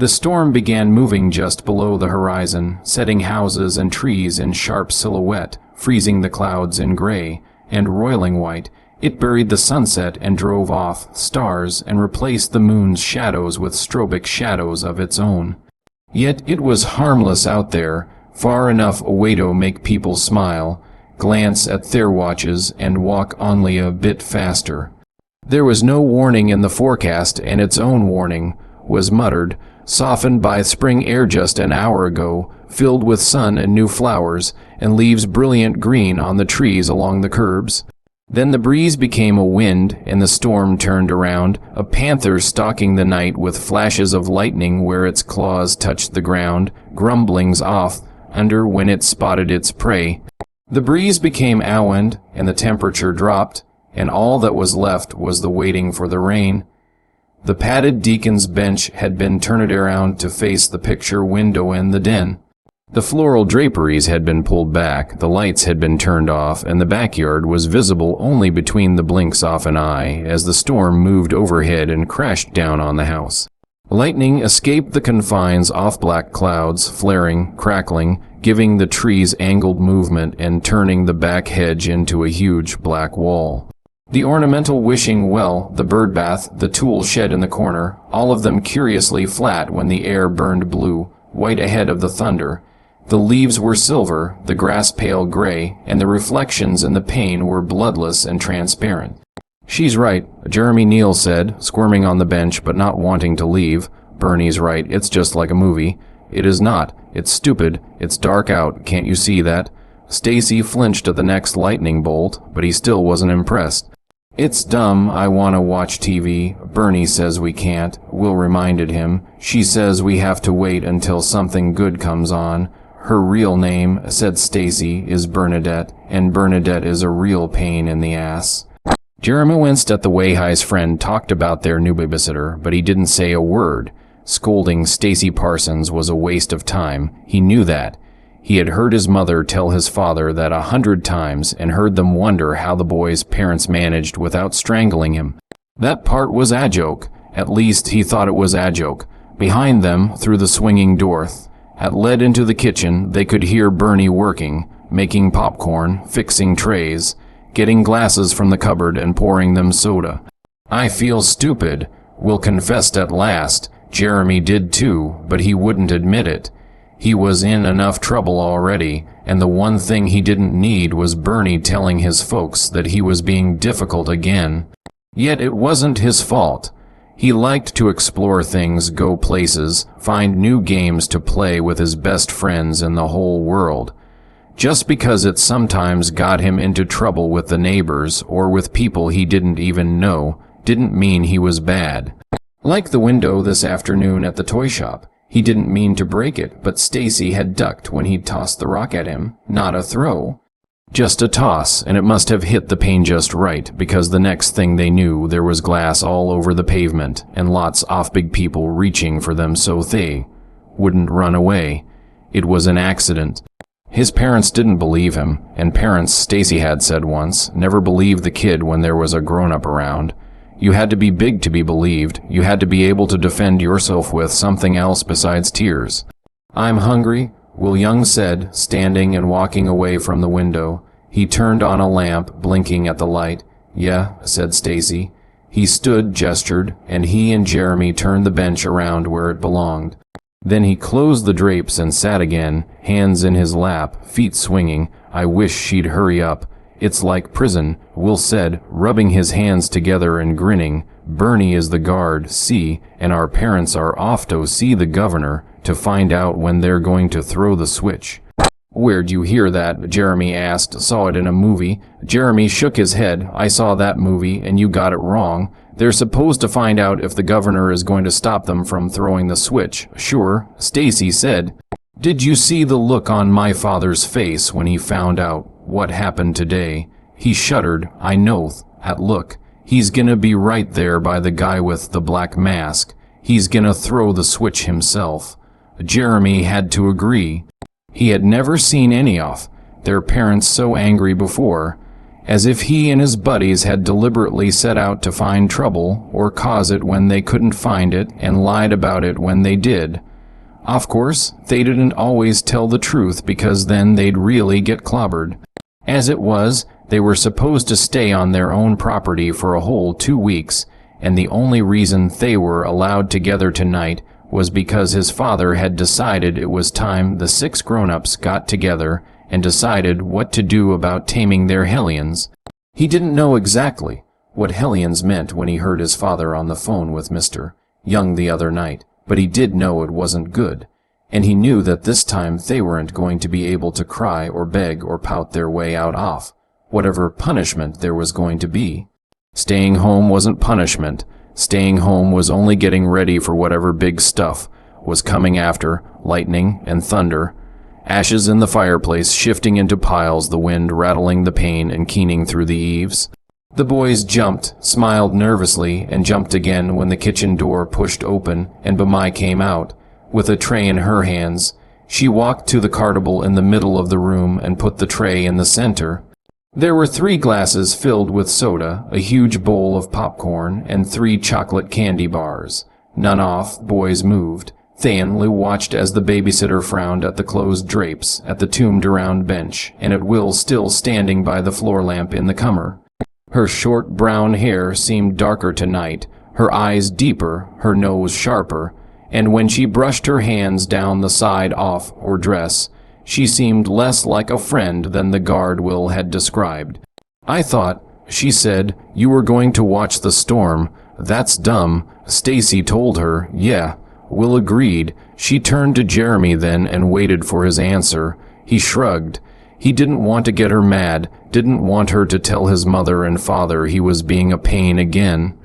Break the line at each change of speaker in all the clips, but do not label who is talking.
The storm began moving just below the horizon, setting houses and trees in sharp silhouette, freezing the clouds in gray, and roiling white. It buried the sunset and drove off stars and replaced the moon's shadows with strobic shadows of its own. Yet it was harmless out there, far enough away to make people smile, glance at their watches, and walk only a bit faster. There was no warning in the forecast, and its own warning was muttered, softened by spring air just an hour ago, filled with sun and new flowers, and leaves brilliant green on the trees along the curbs. Then the breeze became a wind, and the storm turned around, a panther stalking the night with flashes of lightning where its claws touched the ground, grumblings off under when it spotted its prey. The breeze became awind, and the temperature dropped, and all that was left was the waiting for the rain. The padded deacon's bench had been turned around to face the picture window in the den. The floral draperies had been pulled back, the lights had been turned off, and the backyard was visible only between the blinks of an eye as the storm moved overhead and crashed down on the house. Lightning escaped the confines off black clouds, flaring, crackling, giving the trees angled movement and turning the back hedge into a huge black wall. The ornamental wishing well, the bird bath, the tool shed in the corner, all of them curiously flat when the air burned blue, white ahead of the thunder. The leaves were silver, the grass pale gray, and the reflections in the pane were bloodless and transparent. "She's right," Jeremy Neal said, squirming on the bench but not wanting to leave. "Bernie's right, it's just like a movie." "It is not. It's stupid. It's dark out. Can't you see that?" Stacy flinched at the next lightning bolt, but he still wasn't impressed. "It's dumb. I want to watch TV. Bernie says we can't," Will reminded him. "She says we have to wait until something good comes on. Her real name," said Stacy, "is Bernadette, and Bernadette is a real pain in the ass." Jeremy winced at the way his friend talked about their new babysitter, but he didn't say a word. Scolding Stacy Parsons was a waste of time. He knew that. He had heard his mother tell his father that 100 times and heard them wonder how the boy's parents managed without strangling him. That part was a joke. At least he thought it was a joke. Behind them, through the swinging door that led into the kitchen, they could hear Bernie working, making popcorn, fixing trays, getting glasses from the cupboard and pouring them soda. "I feel stupid," Will confessed at last. Jeremy did too, but he wouldn't admit it. He was in enough trouble already, and the one thing he didn't need was Bernie telling his folks that he was being difficult again. Yet it wasn't his fault. He liked to explore things, go places, find new games to play with his best friends in the whole world. Just because it sometimes got him into trouble with the neighbors or with people he didn't even know, didn't mean he was bad. Like the window this afternoon at the toy shop. He didn't mean to break it, but Stacy had ducked when he'd tossed the rock at him. Not a throw. Just a toss, and it must have hit the pane just right, because the next thing they knew there was glass all over the pavement, and lots of big people reaching for them so they wouldn't run away. It was an accident. His parents didn't believe him, and parents, Stacy had said once, never believed the kid when there was a grown-up around. You had to be big to be believed. You had to be able to defend yourself with something else besides tears. "I'm hungry," Will Young said, standing and walking away from the window. He turned on a lamp, blinking at the light. "Yeah," said Stacy. He stood, gestured, and he and Jeremy turned the bench around where it belonged. Then he closed the drapes and sat again, hands in his lap, feet swinging. "I wish she'd hurry up. It's like prison," Will said, rubbing his hands together and grinning. "Bernie is the guard, see, and our parents are off to see the governor to find out when they're going to throw the switch." "Where'd you hear that?" Jeremy asked. "Saw it in a movie." Jeremy shook his head. "I saw that movie, and you got it wrong. They're supposed to find out if the governor is going to stop them from throwing the switch." "Sure," Stacy said. "Did you see the look on my father's face when he found out what happened today? He shuddered, I know, at look. He's gonna be right there by the guy with the black mask. He's gonna throw the switch himself." Jeremy had to agree. He had never seen any of their parents so angry before. as if he and his buddies had deliberately set out to find trouble or cause it when they couldn't find it and lied about it when they did. Of course, they didn't always tell the truth because then they'd really get clobbered. As it was, they were supposed to stay on their own property for a whole 2 weeks, and the only reason they were allowed together tonight was because his father had decided it was time the 6 grown-ups got together and decided what to do about taming their hellions. He didn't know exactly what hellions meant when he heard his father on the phone with Mr. Young the other night, but he did know it wasn't good, and he knew that this time they weren't going to be able to cry or beg or pout their way out off whatever punishment there was going to be. Staying home wasn't punishment. Staying home was only getting ready for whatever big stuff was coming after lightning and thunder, ashes in the fireplace shifting into piles, the wind rattling the pane and keening through the eaves. The boys jumped, smiled nervously, and jumped again when the kitchen door pushed open and Bamai came out, with a tray in her hands. She walked to the cartable in the middle of the room and put the tray in the center. There were 3 glasses filled with soda, a huge bowl of popcorn, and 3 chocolate candy bars. None off, boys moved. Thayenlu watched as the babysitter frowned at the closed drapes, at the tombed-around bench, and at Will still standing by the floor lamp in the cummer. Her short brown hair seemed darker tonight, her eyes deeper, her nose sharper, and when she brushed her hands down the side off her dress, she seemed less like a friend than the guard Will had described. "I thought," she said, "you were going to watch the storm. That's dumb." Stacy told her, "Yeah." Will agreed. She turned to Jeremy then and waited for his answer. He shrugged. He didn't want to get her mad, didn't want her to tell his mother and father he was being a pain again.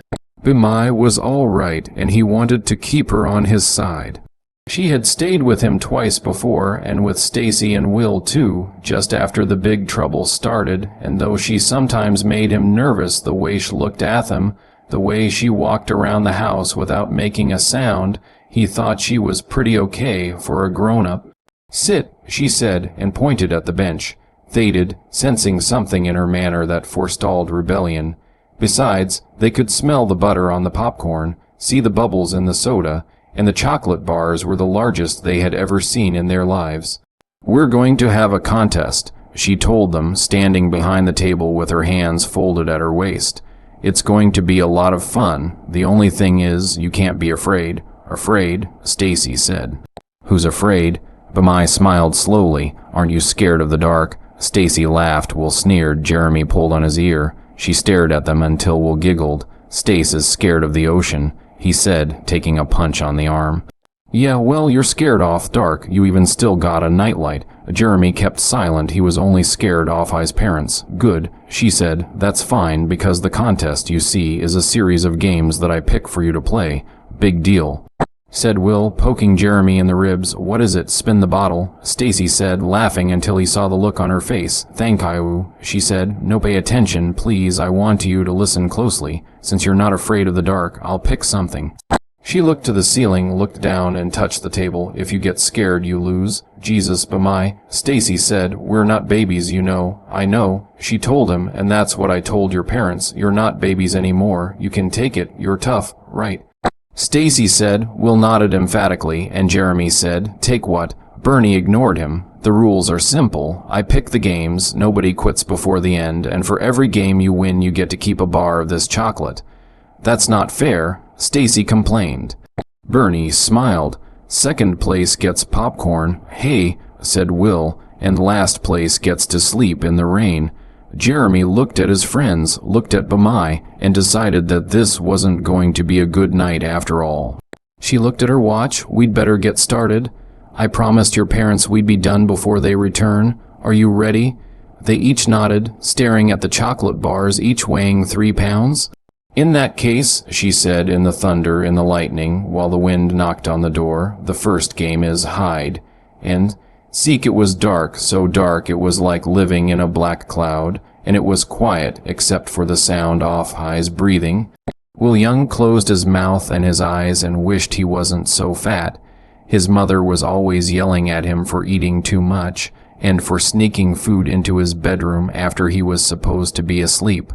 Bimai was all right, and he wanted to keep her on his side. She had stayed with him twice before, and with Stacy and Will too, just after the big trouble started, and though she sometimes made him nervous the way she looked at him, the way she walked around the house without making a sound, he thought she was pretty okay for a grown-up. "Sit," she said, and pointed at the bench. Faded, sensing something in her manner that forestalled rebellion. Besides, they could smell the butter on the popcorn, see the bubbles in the soda, and the chocolate bars were the largest they had ever seen in their lives. "We're going to have a contest," she told them, standing behind the table with her hands folded at her waist. "It's going to be a lot of fun. The only thing is, you can't be afraid." "Afraid?" Stacy said. "Who's afraid?" Bamai smiled slowly. "Aren't you scared of the dark?" Stacy laughed. Will sneered. Jeremy pulled on his ear. She stared at them until Will giggled. "Stace is scared of the ocean," he said, taking a punch on the arm. "Yeah, well, you're scared off dark. You even still got a nightlight." Jeremy kept silent. He was only scared off his parents. "Good," she said. "That's fine, because the contest, you see, is a series of games that I pick for you to play. Big deal," said Will, poking Jeremy in the ribs. "What is it? Spin the bottle," Stacy said, laughing until he saw the look on her face. "Thank you," she said. "No, pay attention, please. I want you to listen closely. Since you're not afraid of the dark, I'll pick something." She looked to the ceiling, looked down, and touched the table. "If you get scared, you lose." "Jesus, Bamai," Stacy said. "We're not babies, you know." "I know," she told him, "and that's what I told your parents. You're not babies anymore. You can take it. You're tough, right?" Stacy said. Will nodded emphatically, and Jeremy said, "Take what?" Bernie ignored him. "The rules are simple. I pick the games, nobody quits before the end, and for every game you win you get to keep a bar of this chocolate." "That's not fair," Stacy complained. Bernie smiled. "Second place gets popcorn." "Hey," said Will, "and last place gets to sleep in the rain." Jeremy looked at his friends, looked at Bamai, and decided that this wasn't going to be a good night after all. She looked at her watch. "We'd better get started. I promised your parents we'd be done before they return. Are you ready?" They each nodded, staring at the chocolate bars, each weighing 3 pounds. "In that case," she said in the thunder, in the lightning, while the wind knocked on the door, "the first game is hide. And seek." It was dark, so dark it was like living in a black cloud, and it was quiet except for the sound of High's breathing. Will Young closed his mouth and his eyes and wished he wasn't so fat. His mother was always yelling at him for eating too much, and for sneaking food into his bedroom after he was supposed to be asleep.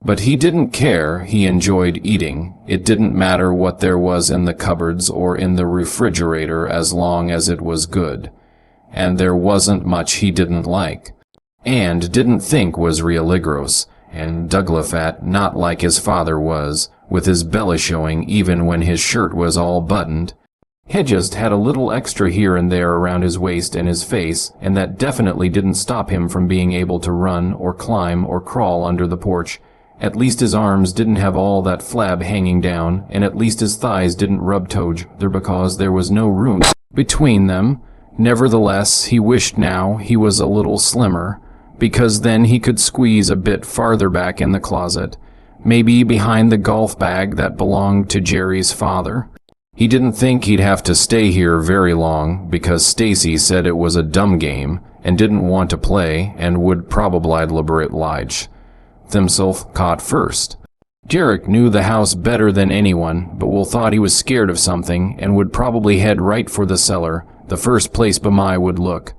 But he didn't care. He enjoyed eating. It didn't matter what there was in the cupboards or in the refrigerator as long as it was good. And there wasn't much he didn't like, and didn't think was realigros, and Douglafat not like his father was, with his belly showing even when his shirt was all buttoned. He just had a little extra here and there around his waist and his face, and that definitely didn't stop him from being able to run or climb or crawl under the porch. At least his arms didn't have all that flab hanging down, and at least his thighs didn't rub together because there was no room between them. Nevertheless, he wished now he was a little slimmer, because then he could squeeze a bit farther back in the closet, maybe behind the golf bag that belonged to Jerry's father. He didn't think he'd have to stay here very long, because Stacy said it was a dumb game, and didn't want to play, and would probably lie himself caught first. Jarek knew the house better than anyone, but Will thought he was scared of something, and would probably head right for the cellar, the first place Bamai would look.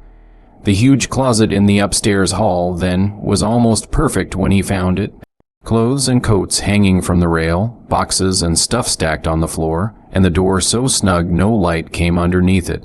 The huge closet in the upstairs hall, then, was almost perfect when he found it. Clothes and coats hanging from the rail, boxes and stuff stacked on the floor, and the door so snug no light came underneath it.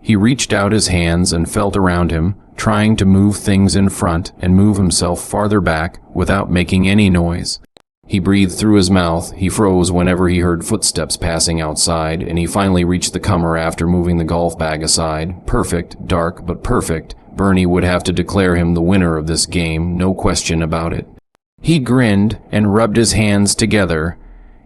He reached out his hands and felt around him, trying to move things in front and move himself farther back without making any noise. He breathed through his mouth. He froze whenever he heard footsteps passing outside, and he finally reached the comer after moving the golf bag aside. Perfect, dark, but perfect. Bernie would have to declare him the winner of this game, no question about it. He grinned and rubbed his hands together.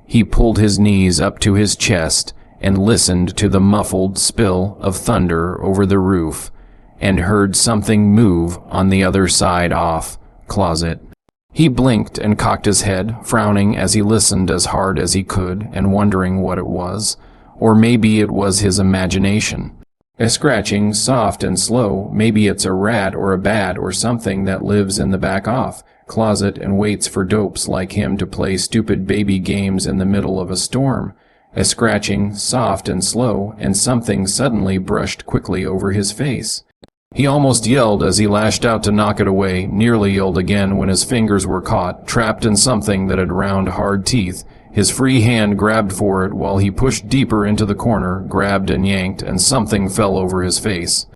He pulled his knees up to his chest and listened to the muffled spill of thunder over the roof, and heard something move on the other side off closet. He blinked and cocked his head, frowning as he listened as hard as he could and wondering what it was, or maybe it was his imagination. A scratching, soft and slow. Maybe it's a rat or a bat or something that lives in the back off closet and waits for dopes like him to play stupid baby games in the middle of a storm. A scratching, soft and slow, and something suddenly brushed quickly over his face. He almost yelled as he lashed out to knock it away, nearly yelled again when his fingers were caught, trapped in something that had round, hard teeth. His free hand grabbed for it while he pushed deeper into the corner, grabbed and yanked, and something fell over his face.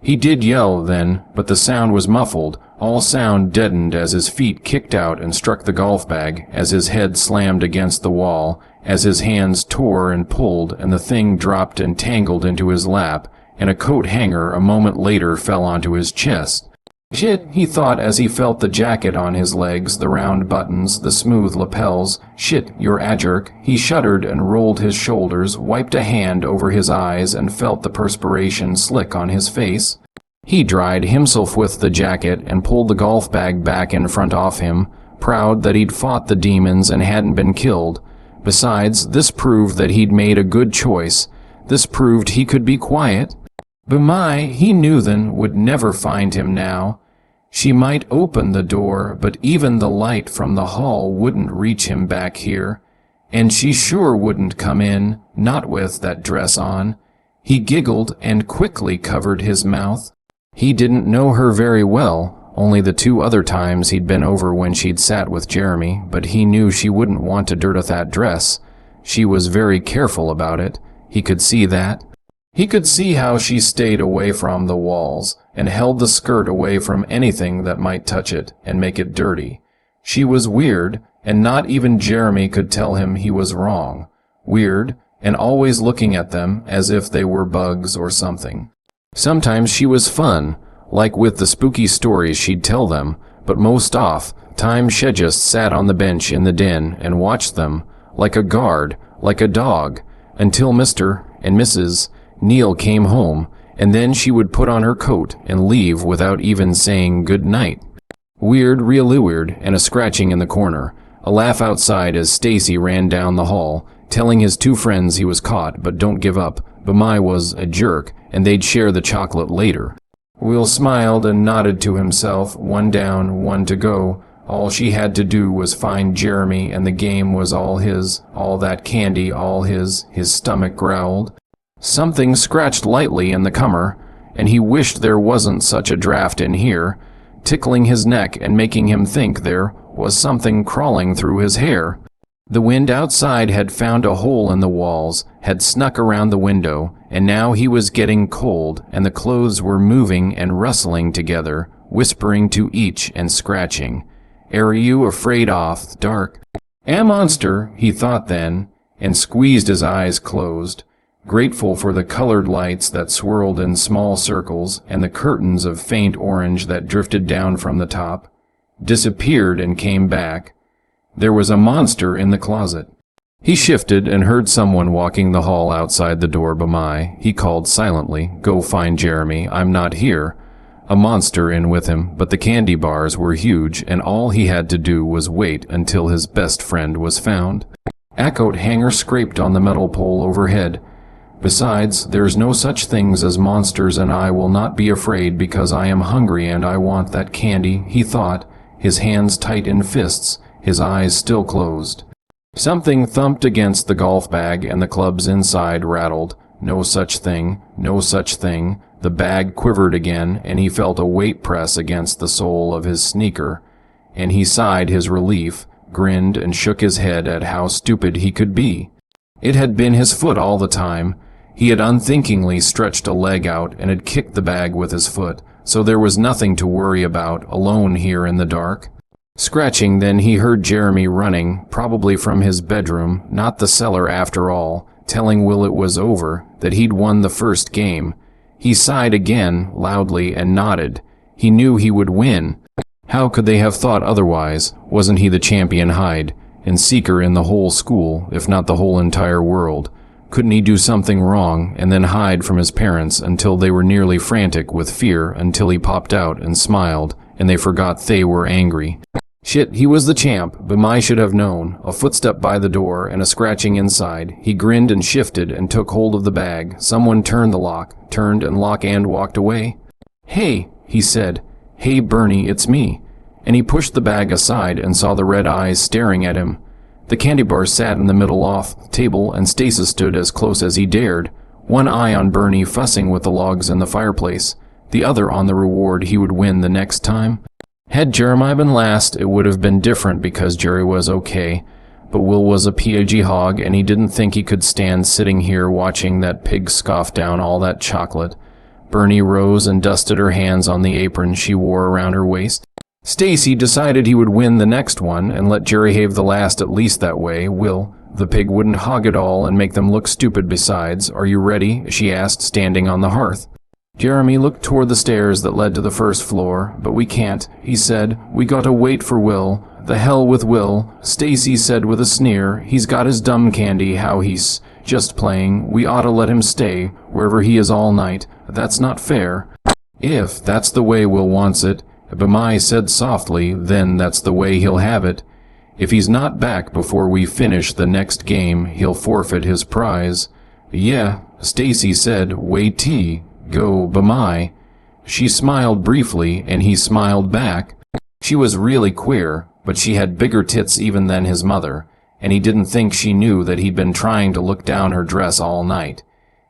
He did yell then, but the sound was muffled, all sound deadened as his feet kicked out and struck the golf bag, as his head slammed against the wall, as his hands tore and pulled, and the thing dropped and tangled into his lap, and a coat hanger a moment later fell onto his chest. Shit, he thought as he felt the jacket on his legs, the round buttons, the smooth lapels. Shit, you're a jerk. He shuddered and rolled his shoulders, wiped a hand over his eyes, and felt the perspiration slick on his face. He dried himself with the jacket and pulled the golf bag back in front of him, proud that he'd fought the demons and hadn't been killed. Besides, this proved that he'd made a good choice. This proved he could be quiet. Bamai, he knew then, would never find him now. She might open the door, but even the light from the hall wouldn't reach him back here. And she sure wouldn't come in, not with that dress on. He giggled and quickly covered his mouth. He didn't know her very well, only the 2 other times he'd been over when she'd sat with Jeremy, but he knew she wouldn't want to dirt that dress. She was very careful about it. He could see that. He could see how she stayed away from the walls, and held the skirt away from anything that might touch it and make it dirty. She was weird, and not even Jeremy could tell him he was wrong. Weird, and always looking at them as if they were bugs or something. Sometimes she was fun, like with the spooky stories she'd tell them, but most time she just sat on the bench in the den and watched them, like a guard, like a dog, until Mr. and Mrs. Neal came home, and then she would put on her coat and leave without even saying good night. Weird, really weird, and a scratching in the corner. A laugh outside as Stacy ran down the hall, telling his 2 friends he was caught, but don't give up. Bamai was a jerk, and they'd share the chocolate later. Will smiled and nodded to himself, 1 down, 1 to go. All she had to do was find Jeremy, and the game was all his, all that candy, all his stomach growled. Something scratched lightly in the comer. and he wished there wasn't such a draft in here, tickling his neck and making him think there was something crawling through his hair. The wind outside had found a hole in the walls, had snuck around the window, and now he was getting cold, and the clothes were moving and rustling together, whispering to each and scratching. "Are you afraid off dark?" "A monster," he thought then, and squeezed his eyes closed, grateful for the colored lights that swirled in small circles and the curtains of faint orange that drifted down from the top, disappeared and came back. There was a monster in the closet. He shifted and heard someone walking the hall outside the door. B'mai, he called silently, "Go find Jeremy, I'm not here." A monster in with him, but the candy bars were huge, and all he had to do was wait until his best friend was found. A coat hanger scraped on the metal pole overhead. "Besides, there's no such things as monsters, and I will not be afraid because I am hungry and I want that candy," he thought, his hands tight in fists, his eyes still closed. Something thumped against the golf bag and the clubs inside rattled. No such thing, no such thing. The bag quivered again, and he felt a weight press against the sole of his sneaker, and he sighed his relief, grinned and shook his head at how stupid he could be. It had been his foot all the time. He had unthinkingly stretched a leg out and had kicked the bag with his foot, so there was nothing to worry about, alone here in the dark. Scratching, then he heard Jeremy running, probably from his bedroom, not the cellar after all, telling Will it was over, that he'd won the first game. He sighed again, loudly, and nodded. He knew he would win. How could they have thought otherwise? Wasn't he the champion hide, and seeker in the whole school, if not the whole entire world? Couldn't he do something wrong, and then hide from his parents until they were nearly frantic with fear, until he popped out and smiled, and they forgot they were angry? Shit, he was the champ. B'mai should have known. A footstep by the door and a scratching inside. He grinned and shifted and took hold of the bag. Someone turned the lock, turned and lock and walked away. "Hey," he said. "Hey, Bernie, it's me." And he pushed the bag aside and saw the red eyes staring at him. The candy bar sat in the middle off table, and Stasis stood as close as he dared, one eye on Bernie fussing with the logs in the fireplace, the other on the reward he would win the next time. Had Jeremiah been last, it would have been different because Jerry was okay, but Will was a pudgy hog, and he didn't think he could stand sitting here watching that pig scoff down all that chocolate. Bernie rose and dusted her hands on the apron she wore around her waist. Stacy decided he would win the next one and let Jerry have the last at least that way. Will, the pig wouldn't hog it all and make them look stupid besides. "Are you ready?" she asked, standing on the hearth. Jeremy looked toward the stairs that led to the first floor. "But we can't," he said. "We gotta wait for Will." "The hell with Will," Stacy said with a sneer. "He's got his dumb candy, how he's just playing. We oughta let him stay, wherever he is all night. That's not fair." "If that's the way Will wants it," B'mai said softly, "then that's the way he'll have it. If he's not back before we finish the next game, he'll forfeit his prize." "Yeah," Stacy said. "Wait-tee. Go, B'mai." She smiled briefly, and he smiled back. She was really queer, but she had bigger tits even than his mother, and he didn't think she knew that he'd been trying to look down her dress all night.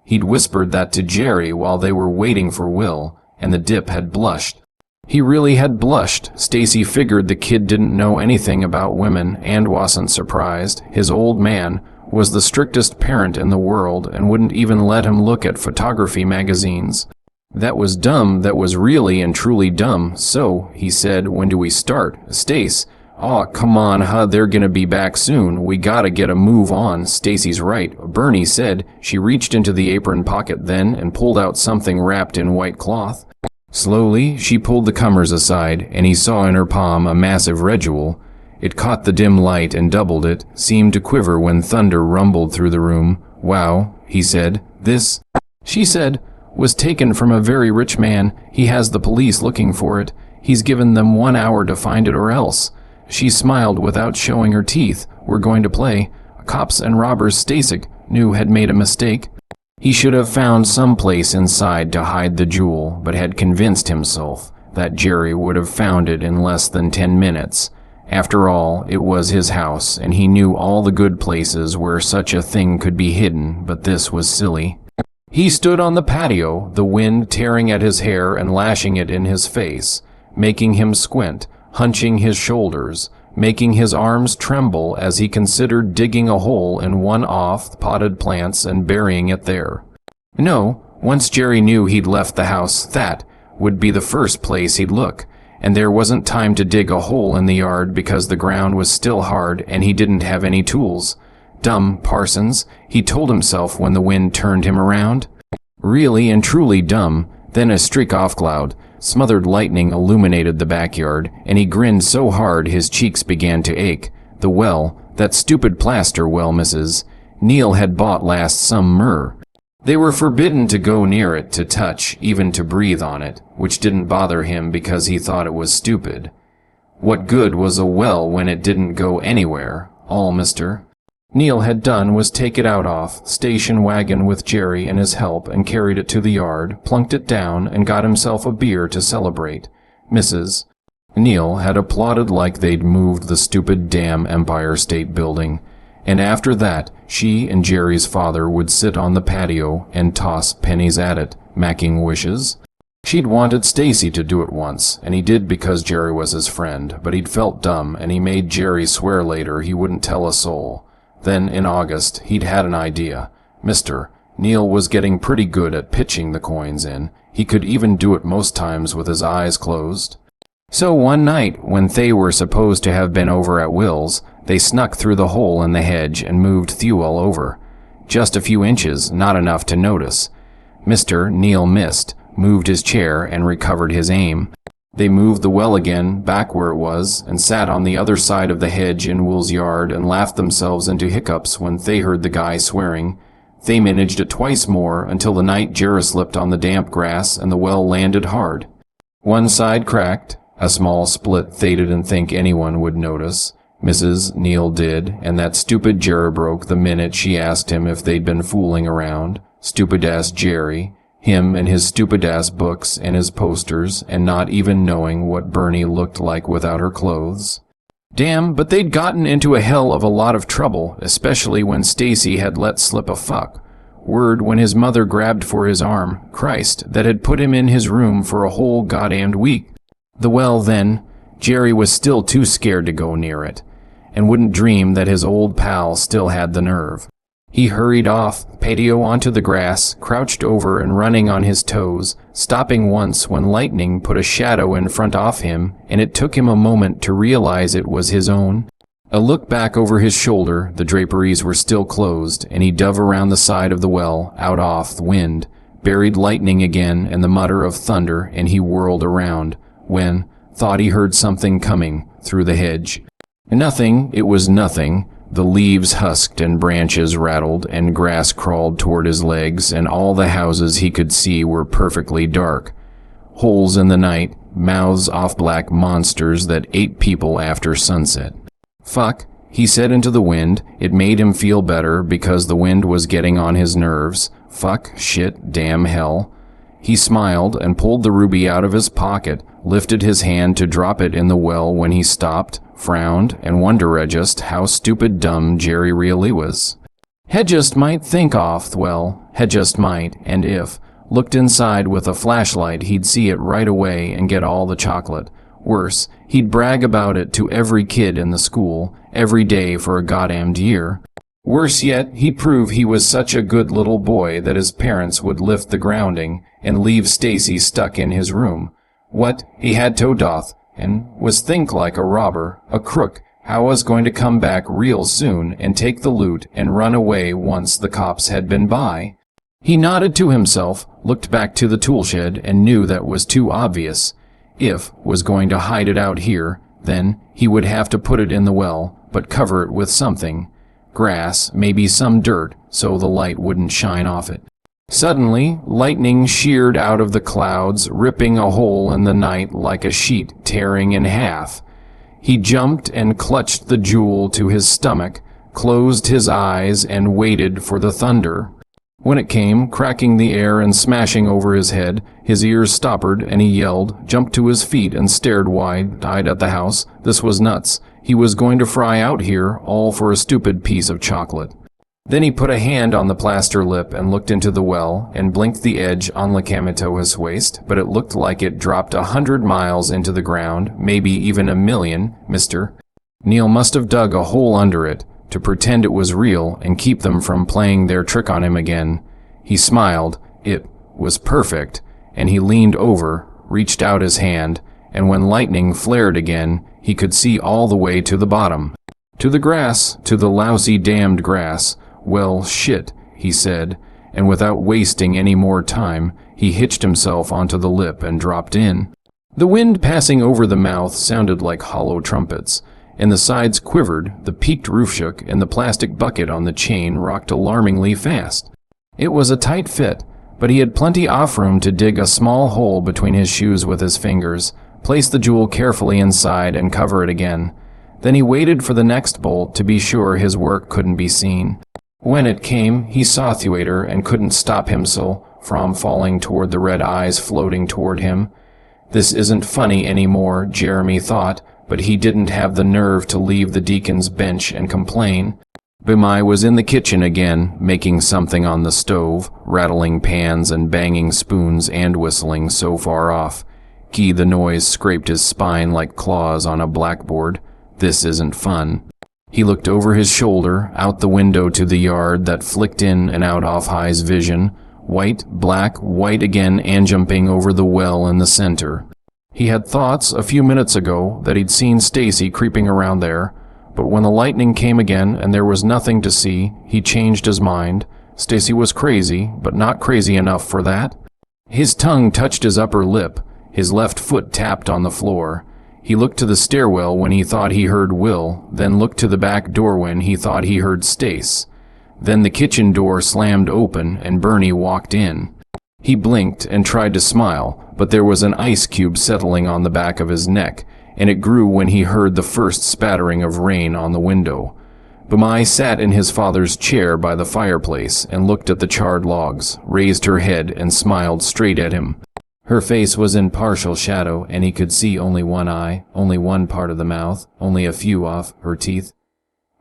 He'd whispered that to Jerry while they were waiting for Will, and the dip had blushed. He really had blushed. Stacy figured the kid didn't know anything about women, and wasn't surprised. His old man was the strictest parent in the world and wouldn't even let him look at photography magazines. That was dumb, that was really and truly dumb. "So," he said, "when do we start?" "Stace." "Aw, come on, huh, they're gonna be back soon. We gotta get a move on." "Stacy's right," Bernie said. She reached into the apron pocket then and pulled out something wrapped in white cloth. Slowly, she pulled the covers aside, and he saw in her palm a massive red jewel. It caught the dim light and doubled it, seemed to quiver when thunder rumbled through the room. "Wow," he said. "This," she said, "was taken from a very rich man. He has the police looking for it. He's given them 1 hour to find it or else." She smiled without showing her teeth. "We're going to play. Cops and robbers Stasik knew had made a mistake. He should have found some place inside to hide the jewel, but had convinced himself that Jerry would have found it in less than 10 minutes. After all, it was his house, and he knew all the good places where such a thing could be hidden, but this was silly. He stood on the patio, the wind tearing at his hair and lashing it in his face, making him squint, hunching his shoulders, making his arms tremble as he considered digging a hole in one off the potted plants and burying it there. No, once Jerry knew he'd left the house, that would be the first place he'd look, and there wasn't time to dig a hole in the yard because the ground was still hard and he didn't have any tools. Dumb Parsons, he told himself when the wind turned him around. Really and truly dumb. Then a streak-off cloud, smothered lightning illuminated the backyard, and he grinned so hard his cheeks began to ache. The well, that stupid plaster well, Mrs. Neil had bought last summer. They were forbidden to go near it, to touch, even to breathe on it, which didn't bother him because he thought it was stupid. What good was a well when it didn't go anywhere? All Mr. Neil had done was take it out off station wagon with Jerry and his help and carried it to the yard, plunked it down, and got himself a beer to celebrate. Mrs. Neil had applauded like they'd moved the stupid damn Empire State Building, and after that she and Jerry's father would sit on the patio and toss pennies at it, macking wishes. She'd wanted Stacy to do it once, and he did because Jerry was his friend, but he'd felt dumb, and he made Jerry swear later he wouldn't tell a soul. Then, in August, he'd had an idea. Mr. Neil was getting pretty good at pitching the coins in. He could even do it most times with his eyes closed. So one night, when they were supposed to have been over at Will's, they snuck through the hole in the hedge and moved Thewell over. Just a few inches, not enough to notice. Mr. Neil missed, moved his chair, and recovered his aim. They moved the well again, back where it was, and sat on the other side of the hedge in Will's yard and laughed themselves into hiccups when they heard the guy swearing. They managed it twice more until the night Jerry slipped on the damp grass and the well landed hard. One side cracked, a small split they didn't think anyone would notice. Mrs. Neil did, and that stupid Jerry broke the minute she asked him if they'd been fooling around. Stupid-ass Jerry. Him and his stupid-ass books and his posters, and not even knowing what Bernie looked like without her clothes. Damn, but they'd gotten into a hell of a lot of trouble, especially when Stacy had let slip a fuck. Word when his mother grabbed for his arm, Christ, that had put him in his room for a whole goddamned week. The well then, Jerry was still too scared to go near it, and wouldn't dream that his old pal still had the nerve. He hurried off, patio onto the grass, crouched over and running on his toes, stopping once when lightning put a shadow in front of him, and it took him a moment to realize it was his own. A look back over his shoulder, the draperies were still closed, and he dove around the side of the well, out off the wind, buried lightning again and the mutter of thunder, and he whirled around, when, thought he heard something coming, through the hedge. Nothing, it was nothing. The leaves husked and branches rattled, and grass crawled toward his legs, and all the houses he could see were perfectly dark. Holes in the night, mouths off black monsters that ate people after sunset. Fuck, he said into the wind. It made him feel better because the wind was getting on his nerves. Fuck, shit, damn hell. He smiled and pulled the ruby out of his pocket, lifted his hand to drop it in the well when he stopped, frowned, and wondered just how stupid dumb Jerry really was. Hedgest might think off, well, Hedgest might, and if, looked inside with a flashlight he'd see it right away and get all the chocolate. Worse, he'd brag about it to every kid in the school, every day for a goddamned year. Worse yet, he'd prove he was such a good little boy that his parents would lift the grounding and leave Stacy stuck in his room. What, he had to doth, and was think like a robber, a crook, how was going to come back real soon and take the loot and run away once the cops had been by. He nodded to himself, looked back to the tool shed, and knew that was too obvious. If was going to hide it out here, then he would have to put it in the well, but cover it with something. Grass, maybe some dirt, so the light wouldn't shine off it. Suddenly, lightning sheared out of the clouds, ripping a hole in the night like a sheet tearing in half. He jumped and clutched the jewel to his stomach, closed his eyes, and waited for the thunder. When it came, cracking the air and smashing over his head, his ears stoppered, and he yelled, jumped to his feet, and stared wide-eyed at the house. This was nuts. He was going to fry out here, all for a stupid piece of chocolate. Then he put a hand on the plaster lip and looked into the well and blinked the edge on Lakamatoa's waist, but it looked like it dropped 100 miles into the ground, maybe even 1,000,000, mister. Neil must have dug a hole under it to pretend it was real and keep them from playing their trick on him again. He smiled. It was perfect, and he leaned over, reached out his hand, and when lightning flared again, he could see all the way to the bottom. To the grass, to the lousy damned grass. Well, shit, he said, and without wasting any more time, he hitched himself onto the lip and dropped in. The wind passing over the mouth sounded like hollow trumpets, and the sides quivered, the peaked roof shook, and the plastic bucket on the chain rocked alarmingly fast. It was a tight fit, but he had plenty off-room to dig a small hole between his shoes with his fingers, place the jewel carefully inside, and cover it again. Then he waited for the next bolt to be sure his work couldn't be seen. When it came, he saw Thuater and couldn't stop himself from falling toward the red eyes floating toward him. This isn't funny anymore, Jeremy thought, but he didn't have the nerve to leave the deacon's bench and complain. Bimai was in the kitchen again, making something on the stove, rattling pans and banging spoons and whistling so far off. The noise scraped his spine like claws on a blackboard. This isn't fun. He looked over his shoulder, out the window to the yard that flicked in and out off High's vision, white, black, white again, and jumping over the well in the center. He had thoughts a few minutes ago that he'd seen Stacy creeping around there, but when the lightning came again and there was nothing to see, he changed his mind. Stacy was crazy, but not crazy enough for that. His tongue touched his upper lip. His left foot tapped on the floor. He looked to the stairwell when he thought he heard Will, then looked to the back door when he thought he heard Stace. Then the kitchen door slammed open and Bernie walked in. He blinked and tried to smile, but there was an ice cube settling on the back of his neck, and it grew when he heard the first spattering of rain on the window. Bimai sat in his father's chair by the fireplace and looked at the charred logs, raised her head and smiled straight at him. Her face was in partial shadow, and he could see only one eye, only one part of the mouth, only a few off her teeth.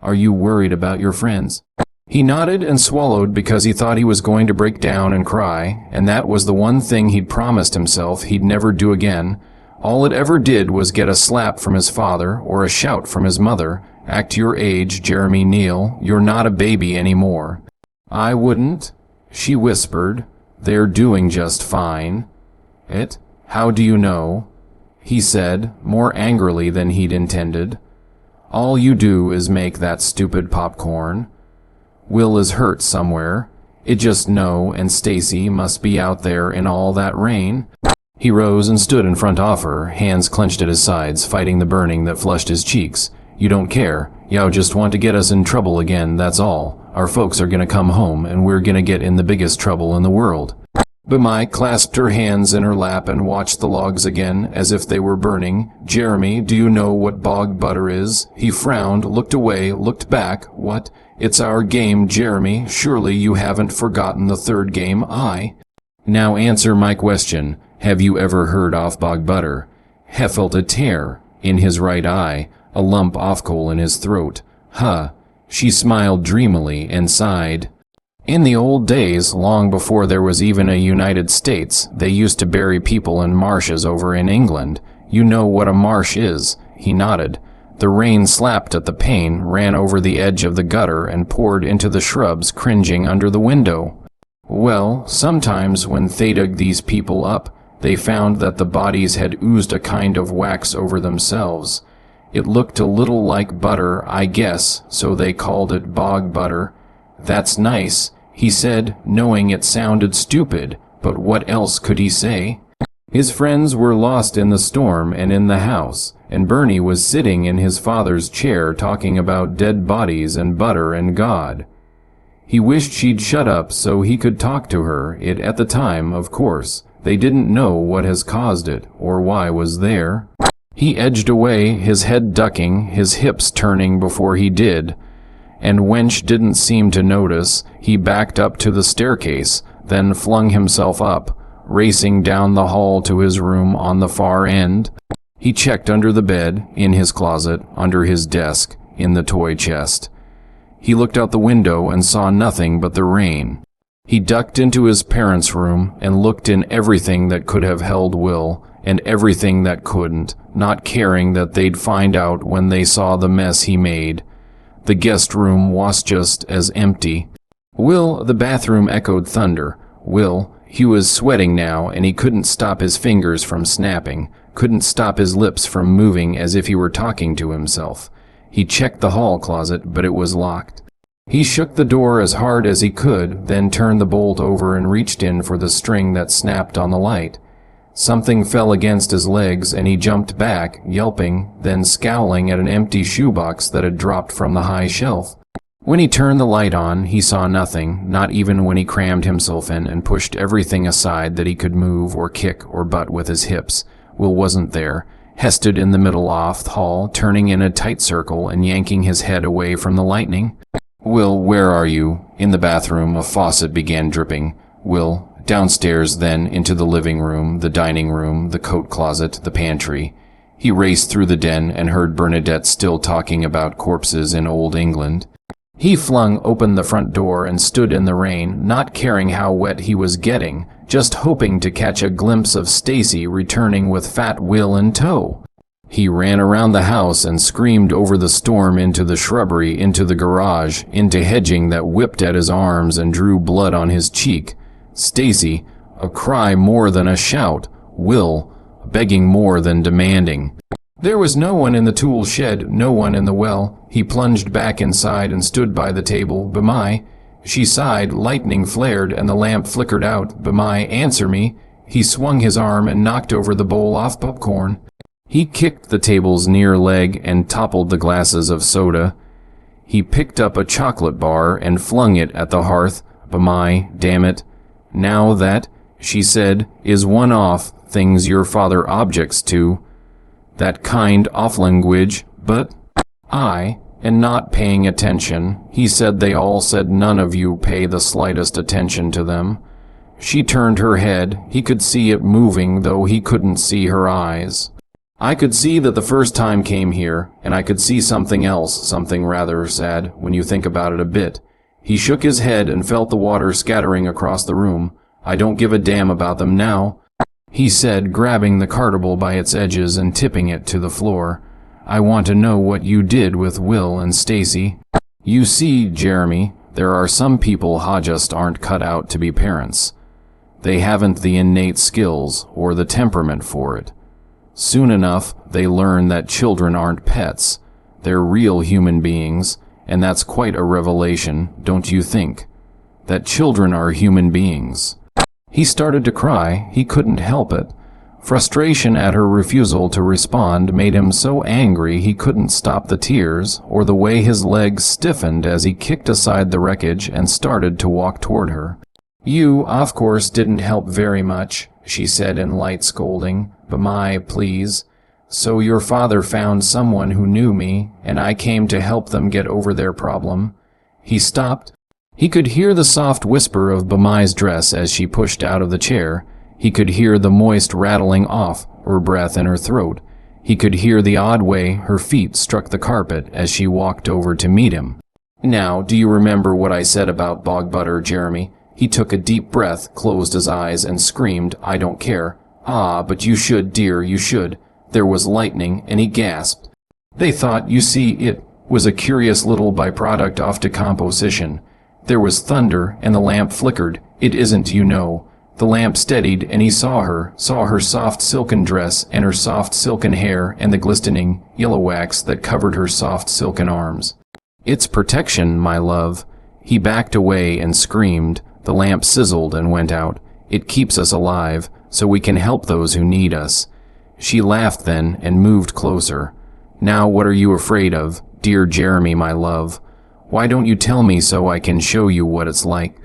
"Are you worried about your friends?" He nodded and swallowed because he thought he was going to break down and cry, and that was the one thing he'd promised himself he'd never do again. All it ever did was get a slap from his father or a shout from his mother. "Act your age, Jeremy Neal. You're not a baby anymore." "I wouldn't," she whispered. "They're doing just fine." "It? How do you know?" he said, more angrily than he'd intended. "All you do is make that stupid popcorn. Will is hurt somewhere. It just know, and Stacy must be out there in all that rain." He rose and stood in front of her, hands clenched at his sides, fighting the burning that flushed his cheeks. "You don't care. You just want to get us in trouble again, that's all. Our folks are gonna come home, and we're gonna get in the biggest trouble in the world." Bimai clasped her hands in her lap and watched the logs again, as if they were burning. "Jeremy, do you know what bog butter is?" He frowned, looked away, looked back. "What? It's our game, Jeremy. Surely you haven't forgotten the third game, Now answer my question. Have you ever heard of bog butter?" He felt a tear in his right eye, a lump off coal in his throat. "Huh." She smiled dreamily and sighed. "In the old days, long before there was even a United States, they used to bury people in marshes over in England. You know what a marsh is?" He nodded. The rain slapped at the pane, ran over the edge of the gutter, and poured into the shrubs cringing under the window. "Well, sometimes when they dug these people up, they found that the bodies had oozed a kind of wax over themselves. It looked a little like butter, I guess, so they called it bog butter." "That's nice," he said, knowing it sounded stupid, but what else could he say? His friends were lost in the storm and in the house, and Bernie was sitting in his father's chair talking about dead bodies and butter and God. He wished she'd shut up so he could talk to her. At the time, of course, they didn't know what has caused it, or why was there. He edged away, his head ducking, his hips turning before he did, and Wench didn't seem to notice. He backed up to the staircase, then flung himself up, racing down the hall to his room on the far end. He checked under the bed, in his closet, under his desk, in the toy chest. He looked out the window and saw nothing but the rain. He ducked into his parents' room and looked in everything that could have held Will and everything that couldn't, not caring that they'd find out when they saw the mess he made. The guest room was just as empty. Will, the bathroom echoed thunder. Will, he was sweating now, and he couldn't stop his fingers from snapping, couldn't stop his lips from moving as if he were talking to himself. He checked the hall closet, but it was locked. He shook the door as hard as he could, then turned the bolt over and reached in for the string that snapped on the light. Something fell against his legs, and he jumped back, yelping, then scowling at an empty shoebox that had dropped from the high shelf. When he turned the light on, he saw nothing, not even when he crammed himself in and pushed everything aside that he could move or kick or butt with his hips. Will wasn't there. Hess stood in the middle off the hall, turning in a tight circle and yanking his head away from the lightning. "Will, where are you?" In the bathroom, a faucet began dripping. Will, downstairs, then into the living room, the dining room, the coat closet, the pantry. He raced through the den and heard Bernadette still talking about corpses in Old England. He flung open the front door and stood in the rain, not caring how wet he was getting, just hoping to catch a glimpse of Stacy returning with Fat Will in tow. He ran around the house and screamed over the storm into the shrubbery, into the garage, into hedging that whipped at his arms and drew blood on his cheek. Stacy, a cry more than a shout. Will, begging more than demanding. There was no one in the tool shed, no one in the well. He plunged back inside and stood by the table. "B'mai." She sighed, lightning flared, and the lamp flickered out. "B'mai, answer me." He swung his arm and knocked over the bowl off popcorn. He kicked the table's near leg and toppled the glasses of soda. He picked up a chocolate bar and flung it at the hearth. "B'mai, damn it. Now that," she said, "is one off things your father objects to. That kind off language, but and not paying attention. He said they all said none of you pay the slightest attention to them." She turned her head. He could see it moving, though he couldn't see her eyes. "I could see that the first time came here, and I could see something else, something rather sad, when you think about it a bit." He shook his head and felt the water scattering across the room. "I don't give a damn about them now," he said, grabbing the cartable by its edges and tipping it to the floor. "I want to know what you did with Will and Stacy. You see, Jeremy, there are some people who just aren't cut out to be parents. They haven't the innate skills or the temperament for it. Soon enough, they learn that children aren't pets. They're real human beings, and that's quite a revelation, don't you think? That children are human beings." He started to cry. He couldn't help it. Frustration at her refusal to respond made him so angry he couldn't stop the tears, or the way his legs stiffened as he kicked aside the wreckage and started to walk toward her. "You, of course, didn't help very much," she said in light scolding. "B'mai, please. So your father found someone who knew me, and I came to help them get over their problem." He stopped. He could hear the soft whisper of B'mai's dress as she pushed out of the chair. He could hear the moist rattling off her breath in her throat. He could hear the odd way her feet struck the carpet as she walked over to meet him. "Now, do you remember what I said about bog butter, Jeremy?" He took a deep breath, closed his eyes, and screamed, "I don't care." "Ah, but you should, dear, you should." There was lightning, and he gasped. "They thought, you see, it was a curious little byproduct of decomposition. There was thunder, and the lamp flickered. It isn't, you know." The lamp steadied, and he saw her soft silken dress, and her soft silken hair, and the glistening yellow wax that covered her soft silken arms. "It's protection, my love." He backed away and screamed. The lamp sizzled and went out. "It keeps us alive, so we can help those who need us." She laughed then and moved closer. "Now what are you afraid of, dear Jeremy, my love? Why don't you tell me so I can show you what it's like?"